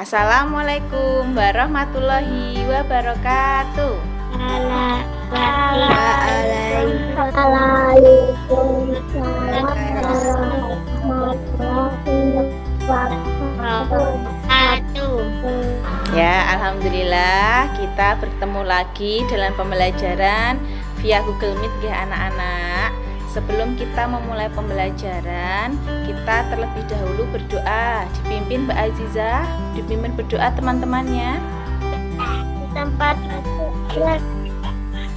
Assalamualaikum warahmatullahi wabarakatuh. Waalaikumsalam warahmatullahi wabarakatuh. Ya, alhamdulillah kita bertemu lagi dalam pembelajaran via Google Meet ya anak-anak. Sebelum kita memulai pembelajaran, kita terlebih dahulu berdoa. Dipimpin Mbak Azizah, dipimpin berdoa teman-temannya. Di tempat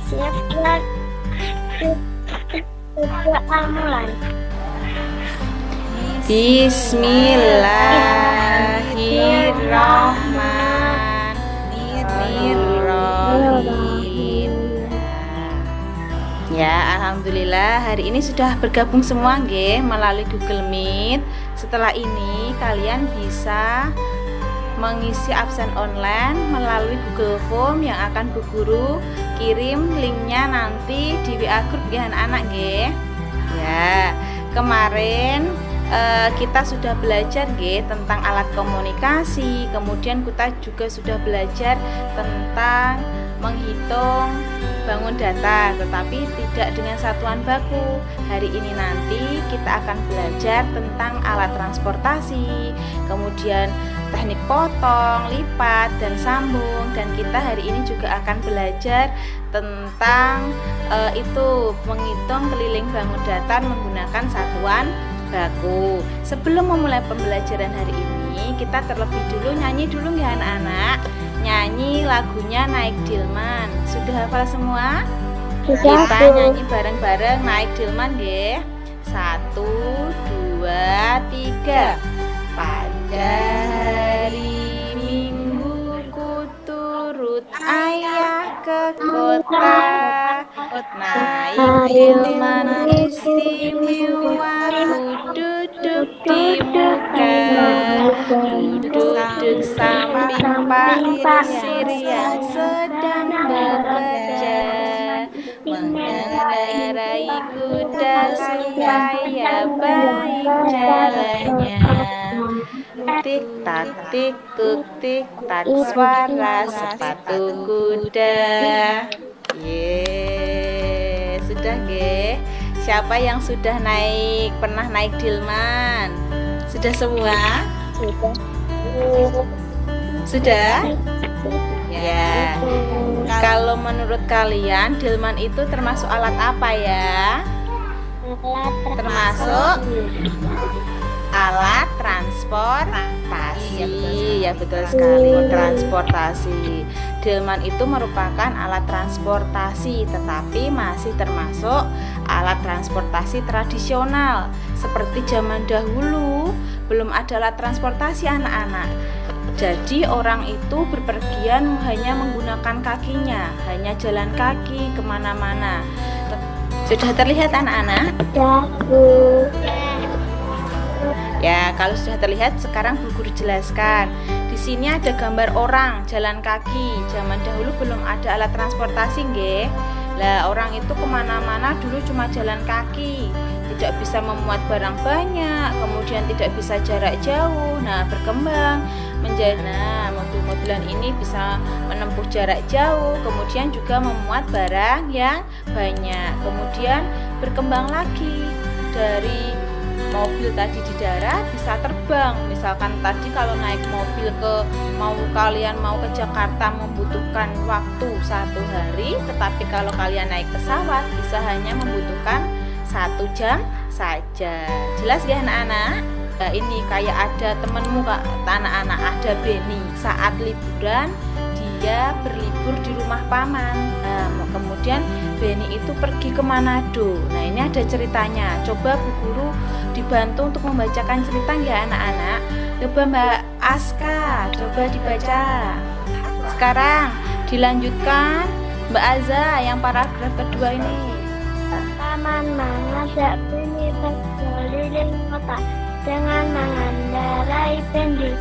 siap-siap berdoa mulai. Bismillahirrahmanirrahim. Ya, alhamdulillah hari ini sudah bergabung semua nggih melalui Google Meet. Setelah ini kalian bisa mengisi absen online melalui Google Form yang akan Bu Guru kirim linknya nanti di WA grup nggih anak-anak nggih. Ya, kemarin kita sudah belajar nggih tentang alat komunikasi, kemudian kita juga sudah belajar tentang menghitung bangun data, tetapi tidak dengan satuan baku. Hari ini nanti kita akan belajar tentang alat transportasi, kemudian teknik potong, lipat, dan sambung. Dan kita hari ini juga akan belajar tentang menghitung keliling bangun datar menggunakan satuan baku. Sebelum memulai pembelajaran hari ini, kita terlebih dulu nyanyi dulu ya anak-anak. Nyanyi lagunya Naik Delman. Sudah hafal semua? Kita nyanyi bareng-bareng Naik Delman nggih. 1, 2, 3. Pada hari Minggu ku turut ayah ke kota, naik delman istimewa, ku duduk di muka, duduk samping Pak Irsir yang sedang bekerja, mengendarai kuda supaya baik jalannya. Tik tak tik tuk tik tak suara sepatu kuda. Sudah nggih? Siapa yang sudah pernah naik delman? Sudah semua? Sudah? Ya. Kalau menurut kalian delman itu termasuk alat apa ya? Termasuk alat transportasi. Ya betul sekali, transportasi. Delman itu merupakan alat transportasi, tetapi masih termasuk alat transportasi tradisional. Seperti zaman dahulu belum ada alat transportasi anak-anak. Jadi orang itu berpergian hanya menggunakan kakinya, hanya jalan kaki kemana-mana. Sudah terlihat anak-anak? Ya, kalau sudah terlihat sekarang Bu Guru jelaskan. Di sini ada gambar orang jalan kaki. Zaman dahulu belum ada alat transportasi nggih. Lah orang itu kemana-mana dulu cuma jalan kaki, tidak bisa memuat barang banyak, kemudian tidak bisa jarak jauh. Nah berkembang menjadi mobil-mobilan ini bisa menempuh jarak jauh, kemudian juga memuat barang yang banyak. Kemudian berkembang lagi dari mobil tadi di darat bisa terbang. Misalkan tadi kalau naik mobil kalian mau ke Jakarta membutuhkan waktu 1 hari, tetapi kalau kalian naik pesawat bisa hanya membutuhkan 1 jam saja. Jelas ya anak-anak? Nah, ini kayak ada temenmu anak-anak, ada Benny. Saat liburan dia berlibur di rumah paman. Nah, kemudian Benny itu pergi ke Manado. Nah ini ada ceritanya. Coba Bu Guru dibantu untuk membacakan cerita ya anak-anak. Coba Mbak Aska, coba dibaca. Sekarang dilanjutkan Mbak Aza yang paragraf kedua ini. Paman mengajak Benny berkeliling kota dengan mengendarai Benny.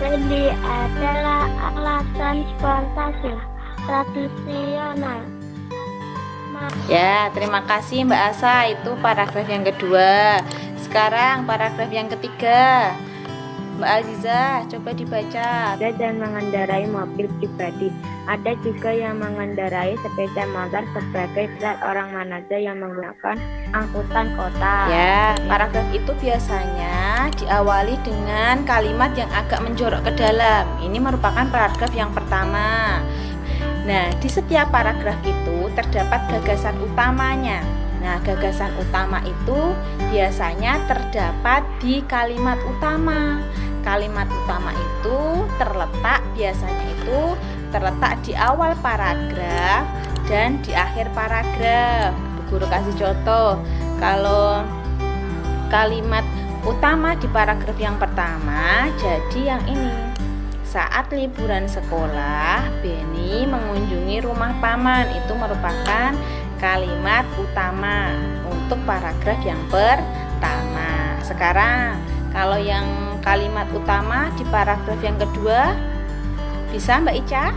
Benny adalah alat transportasi tradisional. Ya, terima kasih Mbak Asa. Itu paragraf yang kedua. Sekarang paragraf yang ketiga. Mbak Aziza, coba dibaca. Dan mengendarai mobil pribadi. Ada juga yang mengendarai sepeda motor sebagai syarat orang Manado yang menggunakan angkutan kota. Ya, paragraf itu biasanya diawali dengan kalimat yang agak menjorok ke dalam. Ini merupakan paragraf yang pertama. Nah, di setiap paragraf itu terdapat gagasan utamanya. Nah, gagasan utama itu biasanya terdapat di kalimat utama. Kalimat utama itu terletak di awal paragraf dan di akhir paragraf. Guru kasih contoh. Kalau kalimat utama di paragraf yang pertama, jadi yang ini. Saat liburan sekolah, Beni mengunjungi rumah paman. Itu merupakan kalimat utama untuk paragraf yang pertama. Sekarang, kalau yang kalimat utama di paragraf yang kedua, bisa Mbak Ica?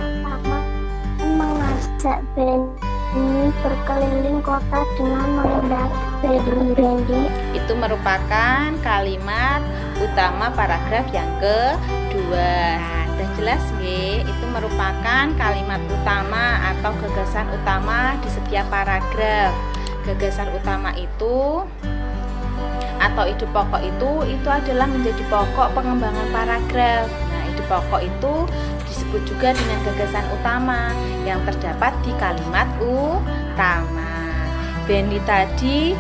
Mengajak Beni berkeliling kota dengan mengendarai bendi. Itu merupakan kalimat utama paragraf yang kedua. Sudah jelas nggih? Itu merupakan kalimat utama atau gagasan utama di setiap paragraf. Gagasan utama itu atau ide pokok itu adalah menjadi pokok pengembangan paragraf. Nah, ide pokok itu disebut juga dengan gagasan utama yang terdapat di kalimat utama. Bendi tadi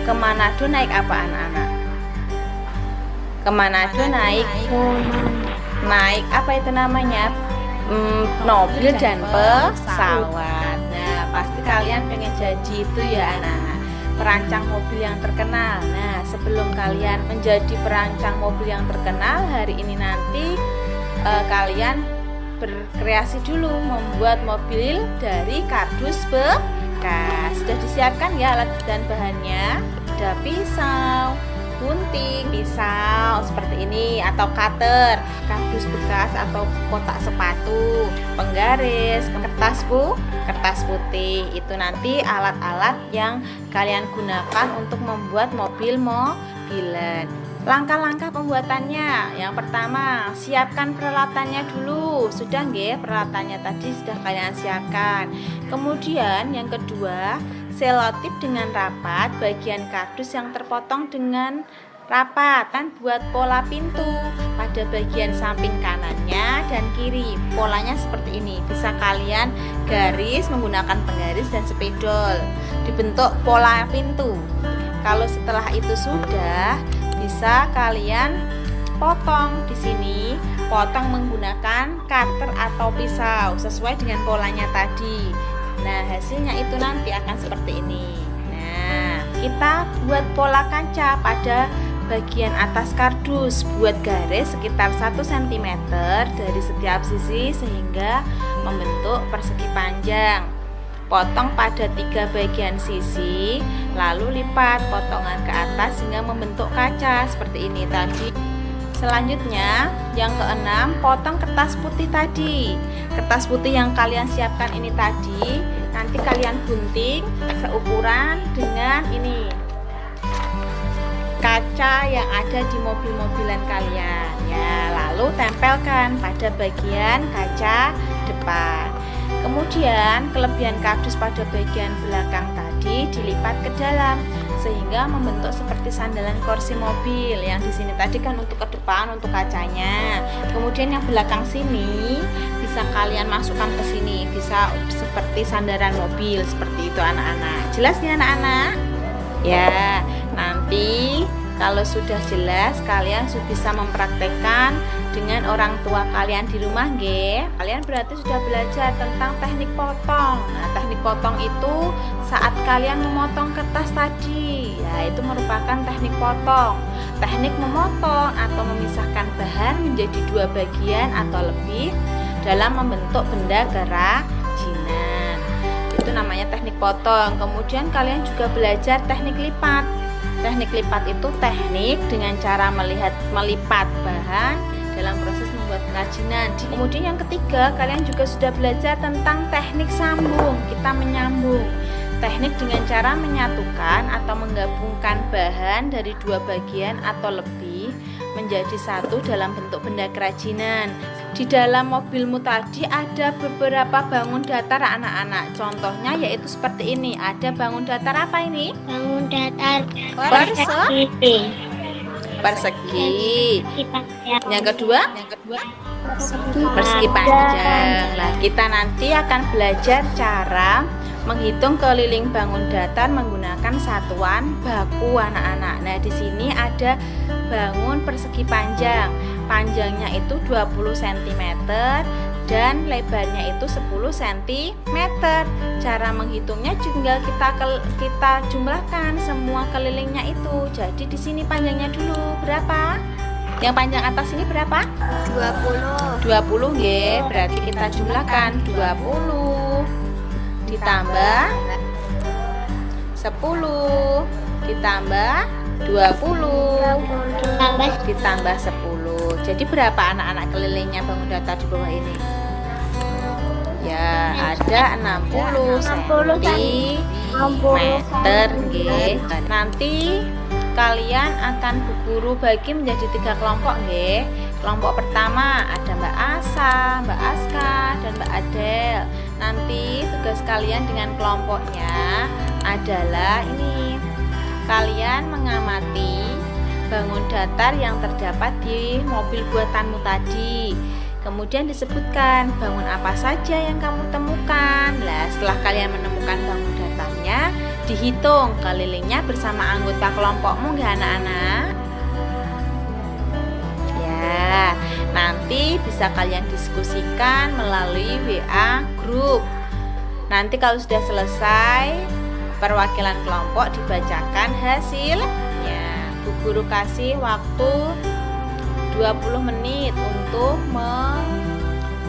ke Manado naik apa anak-anak? Ke Manado naik apa itu namanya? Mobil dan pesawat. Nah, pasti kalian pengen jadi itu ya anak-anak, perancang mobil yang terkenal. Nah, sebelum kalian menjadi perancang mobil yang terkenal, hari ini nanti kalian berkreasi dulu membuat mobil dari kardus bekas. Sudah disiapkan ya alat dan bahannya? Ada pisau, gunting, pisau seperti ini, atau cutter, kardus bekas atau kotak sepatu, penggaris, kertas putih. Itu nanti alat-alat yang kalian gunakan untuk membuat mobilan. Langkah-langkah pembuatannya, yang pertama, siapkan peralatannya dulu. Sudah nggih, peralatannya tadi sudah kalian siapkan. Kemudian yang kedua, selotip dengan rapat bagian kardus yang terpotong dengan rapat. Kan buat pola pintu pada bagian samping kanannya dan kiri. Polanya seperti ini. Bisa kalian garis menggunakan penggaris dan spidol. Dibentuk pola pintu. Kalau setelah itu sudah, bisa kalian potong di sini. Potong menggunakan cutter atau pisau sesuai dengan polanya tadi. Nah, hasilnya itu nanti akan seperti ini. Nah, kita buat pola kaca pada bagian atas kardus. Buat garis sekitar 1 cm dari setiap sisi sehingga membentuk persegi panjang. Potong pada 3 bagian sisi, lalu lipat potongan ke atas hingga membentuk kaca seperti ini tadi. Selanjutnya, yang keenam, potong kertas putih tadi. Kertas putih yang kalian siapkan ini tadi, nanti kalian gunting seukuran dengan ini kaca yang ada di mobil-mobilan kalian ya, lalu tempelkan pada bagian kaca depan. Kemudian kelebihan kardus pada bagian belakang tadi dilipat ke dalam sehingga membentuk seperti sandalan kursi mobil. Yang di sini tadi kan untuk ke depan, untuk kacanya. Kemudian yang belakang sini bisa kalian masukkan ke sini, bisa seperti sandaran mobil seperti itu anak-anak. Jelas ya anak-anak? Ya, nanti kalau sudah jelas, kalian bisa mempraktekkan dengan orang tua kalian di rumah, nggih. Kalian berarti sudah belajar tentang teknik potong. Nah, teknik potong itu saat kalian memotong kertas tadi, ya itu merupakan teknik potong. Teknik memotong atau memisahkan bahan menjadi 2 bagian atau lebih dalam membentuk benda kerajinan. Itu namanya teknik potong. Kemudian kalian juga belajar teknik lipat. Teknik lipat itu teknik dengan cara melipat bahan dalam proses membuat kerajinan. Kemudian yang ketiga, kalian juga sudah belajar tentang teknik sambung. Kita menyambung. Teknik dengan cara menyatukan atau menggabungkan bahan dari dua bagian atau lebih menjadi satu dalam bentuk benda kerajinan. Di dalam mobilmu tadi ada beberapa bangun datar anak-anak. Contohnya yaitu seperti ini. Ada bangun datar apa ini? Bangun datar persegi. Yang kedua persegi panjang. Nah, kita nanti akan belajar cara menghitung keliling bangun datar menggunakan satuan baku anak-anak. Nah, di sini ada bangun persegi panjang. Panjangnya itu 20 cm dan lebarnya itu 10 cm. Cara menghitungnya juga kita jumlahkan semua kelilingnya itu. Jadi di sini panjangnya dulu berapa? Yang panjang atas ini berapa? 20 nggih. Berarti kita jumlahkan 20 ditambah 10 ditambah 20 ditambah 10. Jadi berapa anak-anak kelilingnya bangun datar di bawah ini? Ya, ada 60 cm. Nggih. Nanti kalian akan guru bagi menjadi 3 kelompok nggih. Kelompok pertama ada Mbak Asa, Mbak Aska, dan Mbak Adel. Nanti tugas kalian dengan kelompoknya adalah ini. Kalian mengamati bangun datar yang terdapat di mobil buatanmu tadi. Kemudian disebutkan bangun apa saja yang kamu temukan. Nah, setelah kalian menemukan bangun datarnya, dihitung kelilingnya bersama anggota kelompokmu nggak anak-anak? Ya, nanti bisa kalian diskusikan melalui WA grup. Nanti kalau sudah selesai perwakilan kelompok dibacakan hasilnya. Bu Guru kasih waktu 20 menit untuk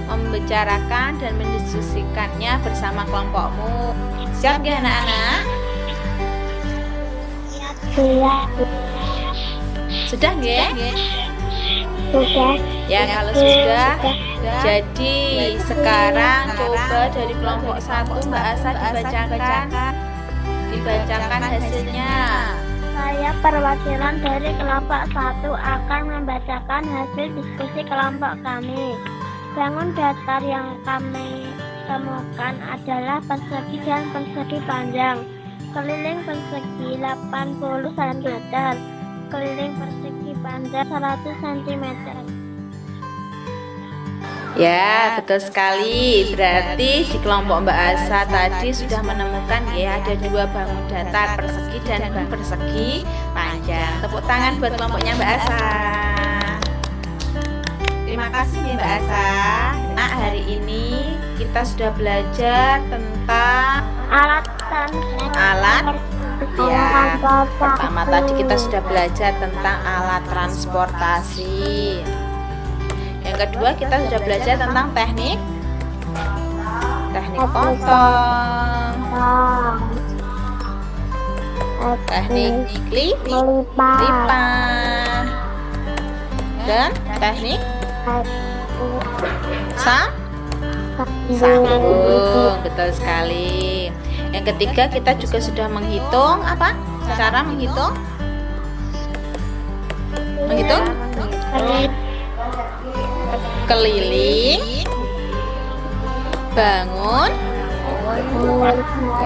membicarakan dan mendiskusikannya bersama kelompokmu. Siap ya anak-anak? Sudah nggih? Sudah. Ya, kalau sudah, jadi sekarang coba dari kelompok 1 Mbak Asa dibacakan hasilnya. Saya perwakilan dari kelompok 1 akan membacakan hasil diskusi kelompok kami. Bangun datar yang kami temukan adalah persegi dan persegi panjang. Keliling persegi 80 cm, keliling persegi panjang 100 cm. Ya, betul sekali. Berarti di kelompok Mbak Asa tadi sudah menemukan ya ada 2 bangun datar persegi dan persegi panjang. Tepuk tangan buat kelompoknya Mbak Asa. Terima kasih ya Mbak Asa. Nah, hari ini kita sudah belajar tentang alat. Ya, pertama tadi kita sudah belajar tentang alat transportasi. Yang kedua kita sudah belajar tentang teknik potong, teknik lipat, dan teknik sambung. Betul sekali. Yang ketiga kita juga sudah menghitung apa? Cara menghitung keliling bangun.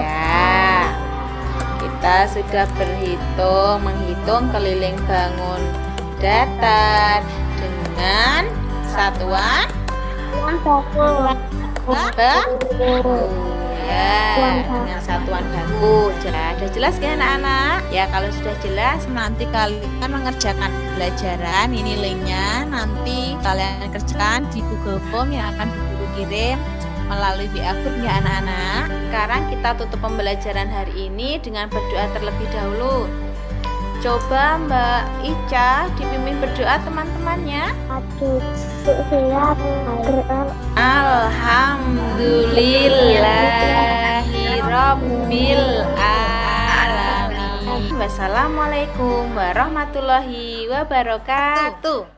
Ya, kita sudah menghitung keliling bangun datar dengan satuan baku. Ya, dengan satuan baku. Sudah jelas ya anak-anak? Ya, kalau sudah jelas nanti kalian mengerjakan pelajaran. Ini linknya, nanti kalian kerjakan di Google Form yang akan Guru kirim melalui WA Group ya anak-anak. Sekarang kita tutup pembelajaran hari ini dengan berdoa terlebih dahulu. Coba Mbak Ica dipimpin berdoa teman-temannya. Alhamdulillahirabbil alamin. Wassalamualaikum warahmatullahi wabarakatuh.